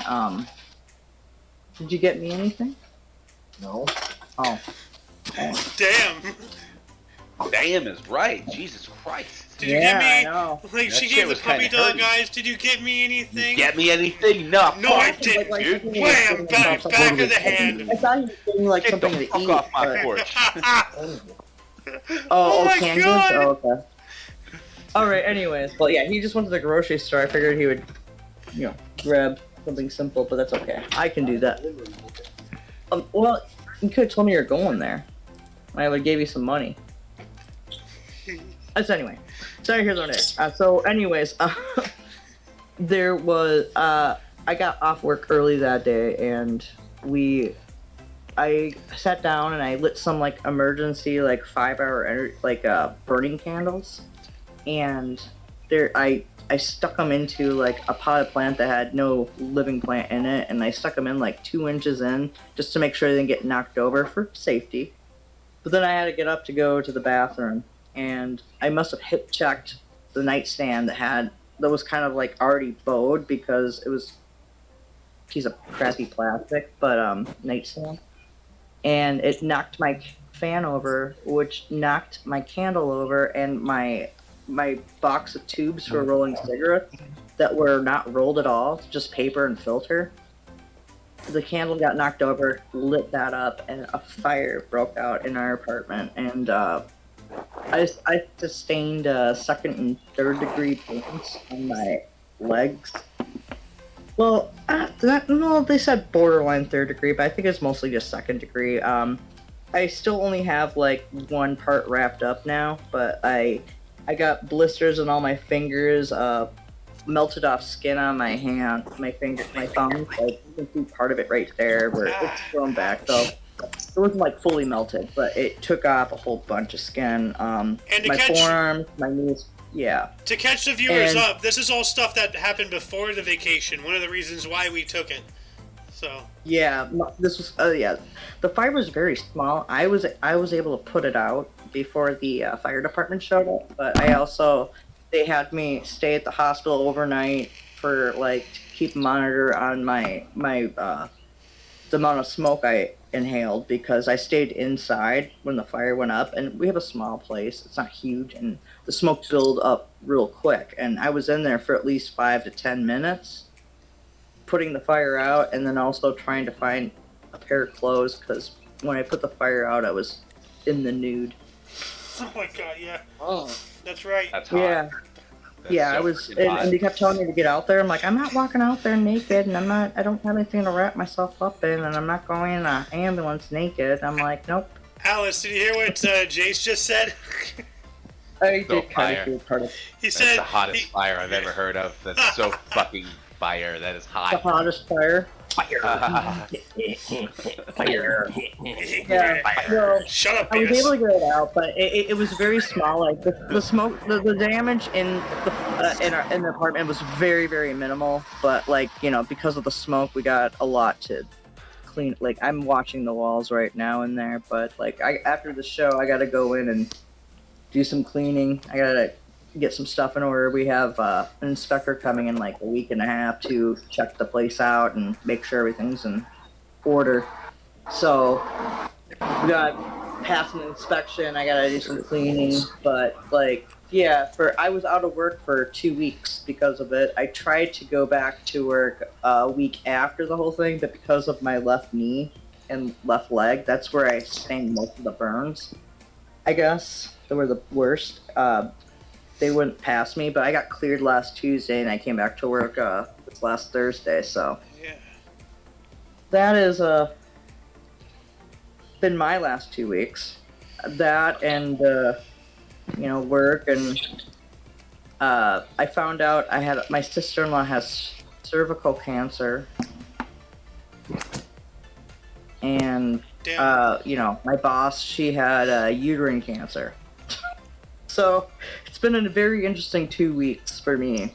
did you get me anything? No. Oh. Damn. Damn is right. Jesus Christ. Did you Yeah, get me? I know. Like she That shit gave the was puppy kinda dog hurting. eyes. Did you get me anything? Get me anything? No. No, I fuck didn't, Like, dude. something Wham! like- Back of the hand. I thought he was getting Get something the to fuck eat. off my but- porch. Oh my canned goods? God. Oh, okay. Alright, anyways. Well, yeah, he just went to the grocery store. I figured he would, grab something simple, but that's okay. I can do that. Well, you could have told me you're going there. I would have gave you some money. Anyway. So here's what it is. There was, I got off work early that day, and I sat down and I lit some emergency 5-hour burning candles, and I stuck them into a potted plant that had no living plant in it, and I stuck them in 2 inches in just to make sure they didn't get knocked over for safety. But then I had to get up to go to the bathroom, and I must have hip checked the nightstand that was kind of already bowed because it was a piece of crappy plastic, but nightstand. And it knocked my fan over, which knocked my candle over, and my my box of tubes for rolling cigarettes that were not rolled at all, just paper and filter. The candle got knocked over, lit that up, and a fire broke out in our apartment. And I sustained second and third degree burns on my legs. Well, no, they said borderline third degree, but I think it's mostly just second degree. I still only have like one part wrapped up now, but I got blisters on all my fingers, melted off skin on my hand, my finger, my thumb. Like you can see part of it right there where it's grown back though. It wasn't like fully melted, but it took off a whole bunch of skin. My forearms, my knees. Yeah. To catch the viewers up, this is all stuff that happened before the vacation. One of the reasons why we took it. So. Yeah, this was. The fire was very small. I was able to put it out before the fire department showed up, but they had me stay at the hospital overnight for like to keep a monitor on my the amount of smoke I inhaled because I stayed inside when the fire went up, and we have a small place. It's not huge, and the smoke built up real quick. And I was in there for at least 5 to 10 minutes, putting the fire out, and then also trying to find a pair of clothes because when I put the fire out, I was in the nude. Oh my god, yeah. Oh, that's right. That's hot. Yeah. Yeah, I was, and they kept telling me to get out there. I'm like, I'm not walking out there naked, and I don't have anything to wrap myself up in, and I'm not going in an ambulance naked. I'm like, nope. Alice, did you hear what Jace just said? I did kind of feel part of it. He said the hottest fire I've ever heard of. That's so fucking fire. That is hot. The hottest fire. Fire. Fire. Yeah. Well, Shut up, I was Beavis. able to get it out, but it was very small. Like the smoke, the damage in the apartment was very, very minimal. But like because of the smoke, we got a lot to clean. Like I'm watching the walls right now in there, but like after the show, I got to go in and do some cleaning. I gotta get some stuff in order. We have an inspector coming in like a week and a half to check the place out and make sure everything's in order. So we got past an inspection. I gotta do some cleaning, but like I was out of work for 2 weeks because of it. I tried to go back to work a week after the whole thing, but because of my left knee and left leg, that's where I sustained most of the burns. I guess they were the worst. They wouldn't pass me, but I got cleared last Tuesday, and I came back to work this last Thursday. So that is been my last 2 weeks. That and work, and I found out my sister-in-law has cervical cancer, and my boss, she had uterine cancer. So it's been a very interesting 2 weeks for me,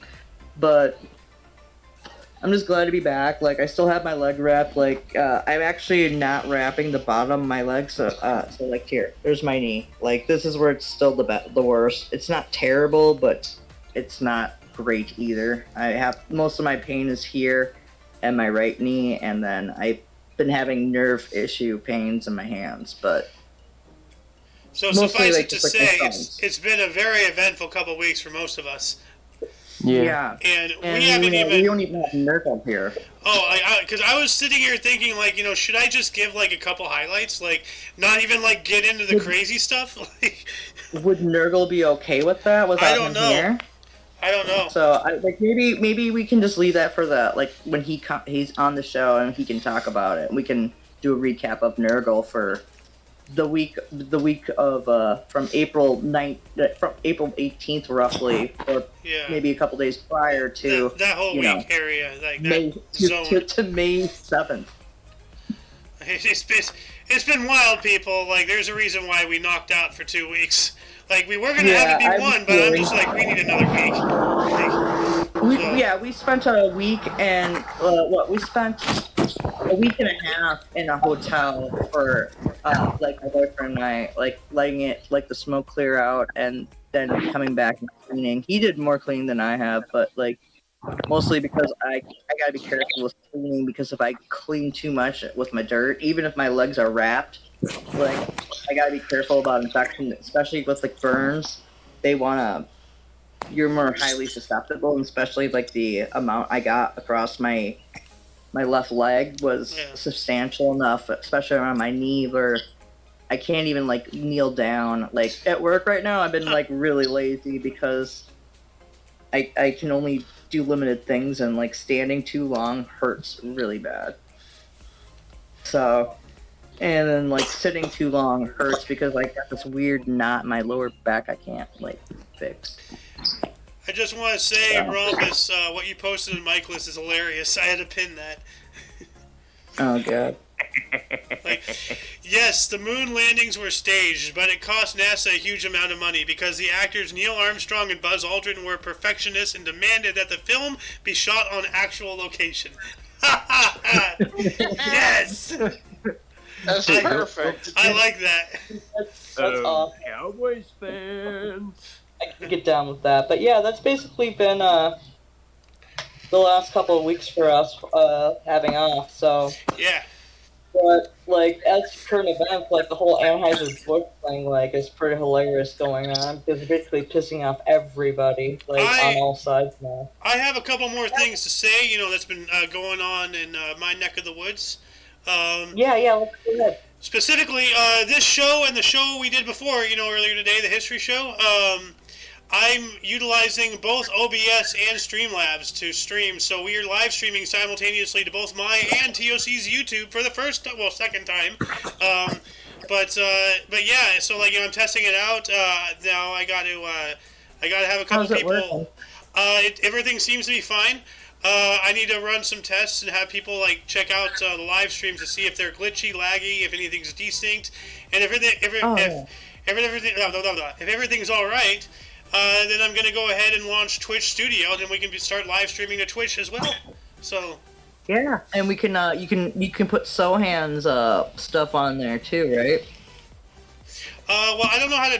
but I'm just glad to be back. Like I still have my leg wrapped. Like I'm actually not wrapping the bottom of my leg. So like there's my knee. Like this is where it's still the worst. It's not terrible, but it's not great either. I have most of my pain is here, and my right knee, and then I've been having nerve issue pains in my hands, but. So suffice it to say, it's been a very eventful couple of weeks for most of us. Yeah. And we haven't even... We don't even have nerve up here. Oh, because I was sitting here thinking, like, should I just give, like, a couple highlights? Like, not even, like, get into the crazy stuff? Would Nurgle be okay with that? I don't know. Here? I don't know. So, maybe we can just leave that for when he's on the show and he can talk about it. We can do a recap of Nurgle for... the week of from April 18th roughly, or maybe a couple days prior to that whole week area, like that May, zone to May 7th. It's been wild, people. Like there's a reason why we knocked out for 2 weeks. Like we were gonna have it be one, but I'm just like we need another week. We spent a week and we spent a week and a half in a hotel for like my boyfriend and I, like letting it like the smoke clear out and then coming back and cleaning. He did more cleaning than I have, but like mostly because I gotta be careful with cleaning, because if I clean too much with my dirt, even if my legs are wrapped, like I gotta be careful about infection, especially with like burns. They wanna you're more highly susceptible, and especially like the amount I got across my left leg was substantial enough, especially around my knee, where I can't even like kneel down. Like at work right now, I've been like really lazy because I can only do limited things, and like standing too long hurts really bad. So, and then like sitting too long hurts because I got this weird knot in my lower back I can't like fix. I just want to say, Rhombus, what you posted in Michaelis is hilarious. I had to pin that. Oh god. Like, yes, the moon landings were staged, but it cost NASA a huge amount of money because the actors Neil Armstrong and Buzz Aldrin were perfectionists and demanded that the film be shot on actual location. Yes! That's perfect. I like that. That's awesome. Cowboys fans. I can get down with that. But yeah, that's basically been the last couple of weeks for us having off. So, Yeah. but like as current events, like the whole Anheuser-Busch thing, like is pretty hilarious going on because it's basically pissing off everybody, like on all sides now. I have a couple more things to say. That's been going on in my neck of the woods. Yeah, let's go ahead. Specifically, this show and the show we did before, earlier today, the history show. I'm utilizing both OBS and Streamlabs to stream, so we are live streaming simultaneously to both my and TOC's YouTube for the second time. But yeah, so like I'm testing it out. Now I got to have a couple people. Everything seems to be fine. I need to run some tests and have people like check out the live streams to see if they're glitchy, laggy, if anything's desync, and if everything's all right. Then I'm going to go ahead and launch Twitch Studio, then we can start live streaming to Twitch as well. So yeah, and we can you can put Sohan's stuff on there too, right? Well, I don't know how to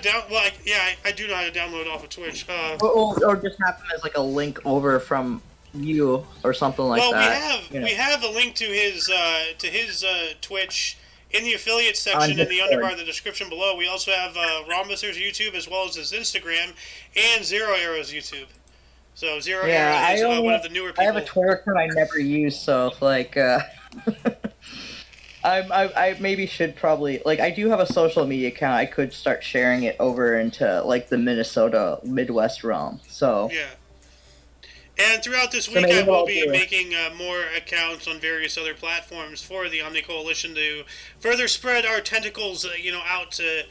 I do know how to download off of Twitch. Or just have them as like a link over from you or something like that. Well, we have a link to his Twitch in the affiliate section in the underbar, the description below. We also have Rhombus's YouTube as well as his Instagram and Zero Arrow's YouTube. So Zero Arrow is one of the newer people. I have a Twitter account I never use, so like I maybe should probably like I do have a social media account. I could start sharing it over into like the Minnesota Midwest realm. So yeah. And throughout this week, I will be making more accounts on various other platforms for the Omni Coalition to further spread our tentacles, out to,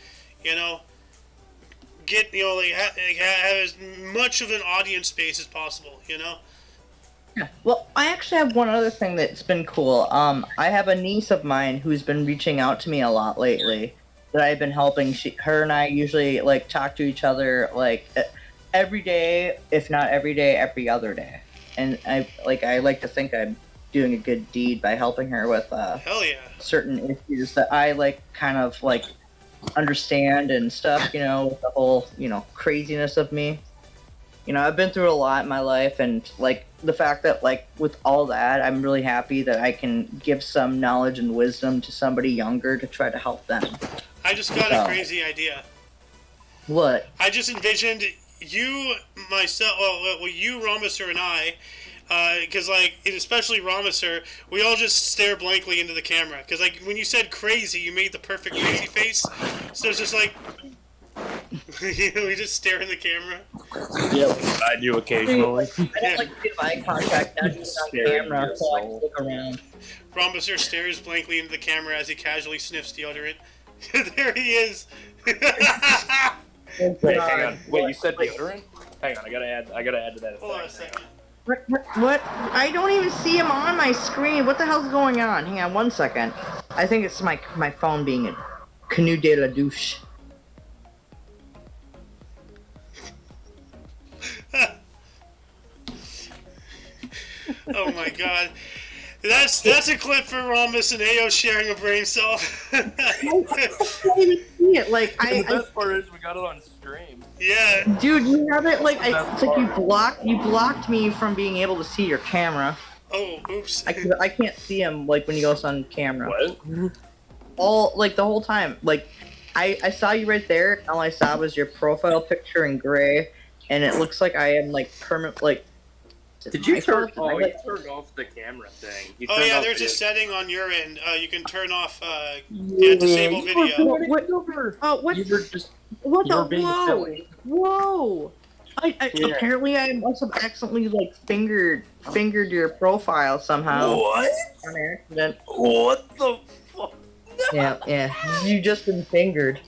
get, have as much of an audience space as possible, Yeah. Well, I actually have one other thing that's been cool. I have a niece of mine who's been reaching out to me a lot lately that I've been helping. Her and I usually like talk to each other like every day, if not every day, every other day. And I like to think I'm doing a good deed by helping her with Hell yeah. certain issues that I like kind of like understand and stuff, with the whole, craziness of me. I've been through a lot in my life, and like the fact that like with all that, I'm really happy that I can give some knowledge and wisdom to somebody younger to try to help them. I just got a crazy idea. What? I just envisioned you, myself, you, Rhombusser, and I, because, especially Rhombusser, we all just stare blankly into the camera. Because, when you said crazy, you made the perfect crazy face. So it's just like, we just stare in the camera. Yep, I do occasionally. I don't like to give eye contact, not just on camera, so I can look around. Rhombusser stares blankly into the camera as he casually sniffs deodorant. There he is. Wait, hang on. Wait, you said deodorant? Hang on, I gotta add to that. Hold on a second. What? I don't even see him on my screen. What the hell's going on? Hang on 1 second. I think it's my phone being a canoe de la douche. Oh my god. That's a clip for Rhombus and Ao sharing a brain cell. I can't even see it. Like the best part is we got it on stream. Yeah. Dude, you have it like it's like you blocked me from being able to see your camera. Oh, oops. I can't see him like when he goes on camera. What? All like the whole time. Like I saw you right there, and all I saw was your profile picture in gray, and it looks like I am like permanent. Like, Did you turn? I Oh, you like- turned off the camera thing. You Oh turned yeah, off there's the- a setting on your end. You can turn off disable You were video. doing it over. Oh, what? You were just. What You the? were being Whoa! silly. Whoa! Yeah. Apparently I must have accidentally like fingered your profile somehow What? on accident. What the fuck? Yeah. You just been fingered.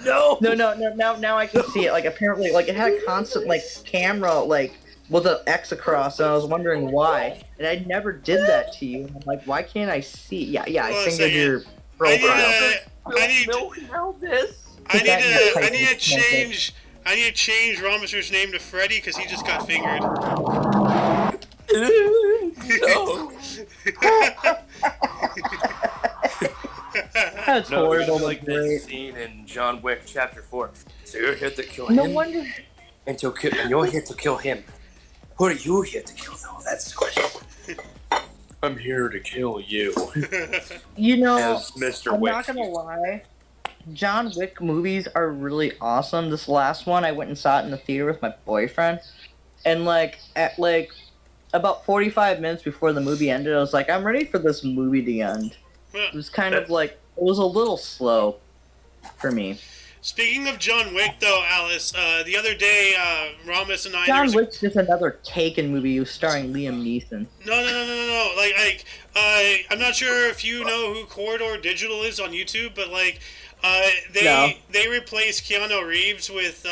No. No. Now I can see it. Like apparently, like it had a constant like camera like with an X across, and I was wondering why. And I never did that to you. I'm like, why can't I see? Yeah. I Hold on a fingered second. your I profile. need know this. I That need to is change. I need to change Ramister's name to Freddy because he just got fingered. No. That's No, horrible. it's like but great. this scene in John Wick Chapter 4. So you're here to kill No him, wonder. and you're here to kill him. Who are you here to kill, though? That's the question. I'm here to kill you. You know, As Mr. I'm Wick. not gonna lie. John Wick movies are really awesome. This last one, I went and saw it in the theater with my boyfriend, and at about 45 minutes before the movie ended, I was like, I'm ready for this movie to end. It was kind of like it was a little slow for me. Speaking of John Wick, though, Alice, the other day, Ramis and I. there John was a- Wick's just another Taken movie starring Liam Neeson. No. I'm not sure if you know who Corridor Digital is on YouTube, but they replaced Keanu Reeves with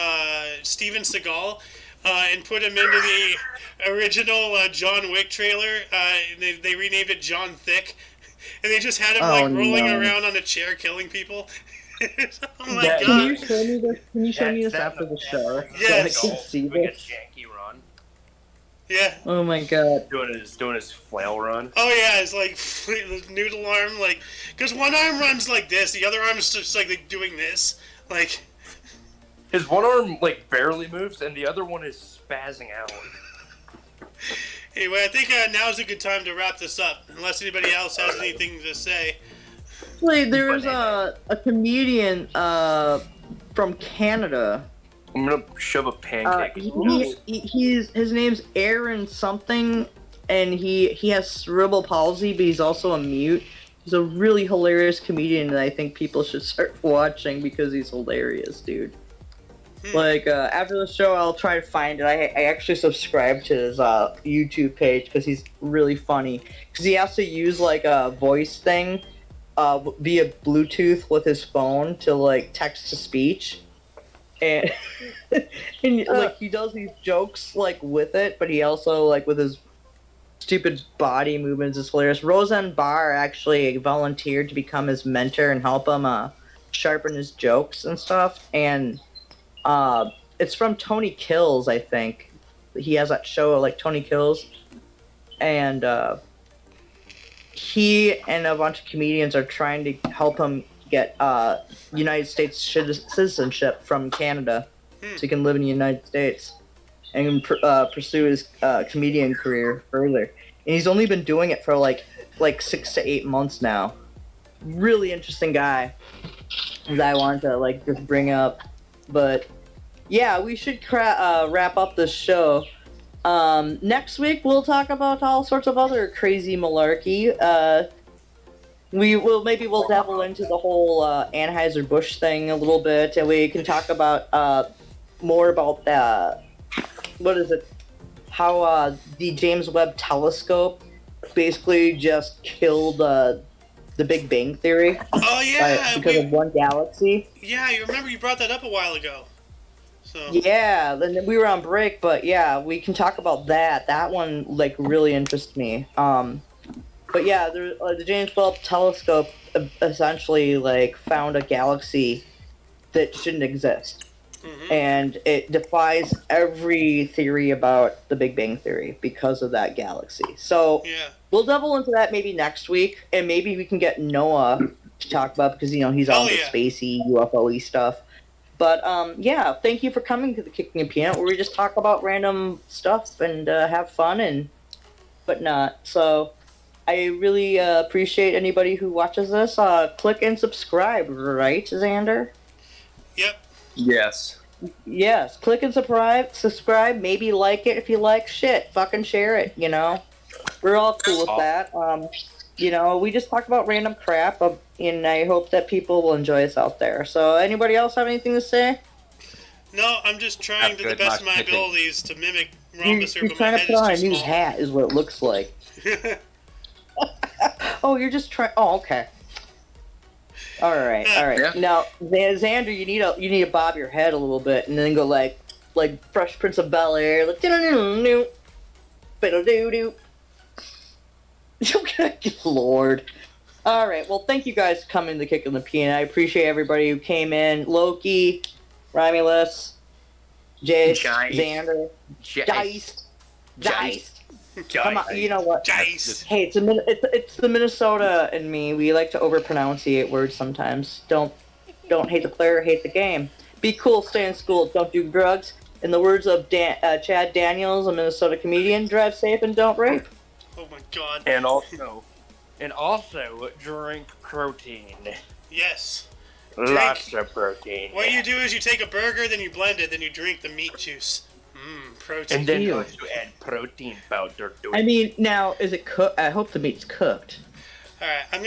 Steven Seagal and put him into the original John Wick trailer. They renamed it John Thick, and they just had him rolling around on a chair killing people. Oh my Yeah, god! Can you show me this? Can you show me this That- after the show? Yes. So I can see Doing a this. janky run. Yeah. Oh my god. Doing his flail run. Oh yeah, it's like the noodle arm, like, because one arm runs like this, the other arm is just like doing this, like. His one arm like barely moves, and the other one is spazzing out. Anyway, I think now's a good time to wrap this up, unless anybody else has anything to say. Actually, there's a comedian from Canada. I'm gonna shove a pancake. His name's Aaron something, and he has cerebral palsy, but he's also a mute. He's a really hilarious comedian, and I think people should start watching because he's hilarious, dude. Like after the show, I'll try to find it. I actually subscribe to his YouTube page because he's really funny. Because he has to use like a voice thing via Bluetooth with his phone to like text to speech. And, and like he does these jokes like with it, but he also like with his stupid body movements is hilarious. Roseanne Barr actually volunteered to become his mentor and help him sharpen his jokes and stuff. And it's from Tony Kills, I think. He has that show like Tony Kills, and he and a bunch of comedians are trying to help him get United States citizenship from Canada, so he can live in the United States and pursue his comedian career further. And he's only been doing it for like 6 to 8 months now. Really interesting guy that I wanted to like just bring up. But yeah, we should wrap up this show. Next week we'll talk about all sorts of other crazy malarkey. We'll dabble into the whole Anheuser-Busch thing a little bit, and we can talk about more about how the James Webb Telescope basically just killed the Big Bang Theory Oh yeah, because of one galaxy. yeah. You remember you brought that up a while ago. So. Yeah, then we were on break, but yeah, we can talk about that. That one like really interests me. But yeah, the James Webb Telescope essentially like found a galaxy that shouldn't exist, and it defies every theory about the Big Bang Theory because of that galaxy. So Yeah. we'll delve into that maybe next week, and maybe we can get Noah to talk about because he's all the spacey UFO-y stuff. But yeah, thank you for coming to the Kicking a Peanut, where we just talk about random stuff and have fun and whatnot. So I really appreciate anybody who watches this. Click and subscribe, right, Xander? Yep. Yes. Yes, click and subscribe. Maybe like it if you like shit. Fucking share it. You know, we're all cool with that. You know, we just talk about random crap, and I hope that people will enjoy us out there. So, anybody else have anything to say? No, I'm just trying to the good best of my mosh pitching. abilities to mimic You're Rhombus, trying but my to head put on a is too new small. hat, is what it looks like. Oh, you're just trying. Oh, okay. All right. Yeah. Now, Xander, you need to bob your head a little bit, and then go like Fresh Prince of Bel Air, like do do. Lord. All right. Well, thank you guys for coming to Kicking the P, and I appreciate everybody who came in. Loki, Romulus, Jace, Jice. Xander, Dice. Come on, you know what? Dice. Hey, it's the Minnesota and me. We like to overpronunciate words sometimes. Don't hate the player, hate the game. Be cool, stay in school, don't do drugs. In the words of Chad Daniels, a Minnesota comedian, drive safe and don't rape. Oh my god. And also drink protein. Yes. Lots of protein. What you do is you take a burger, then you blend it, then you drink the meat juice. Protein. And then Ew. also add protein powder to it. I mean, now is it cooked? I hope the meat's cooked. Alright, I'm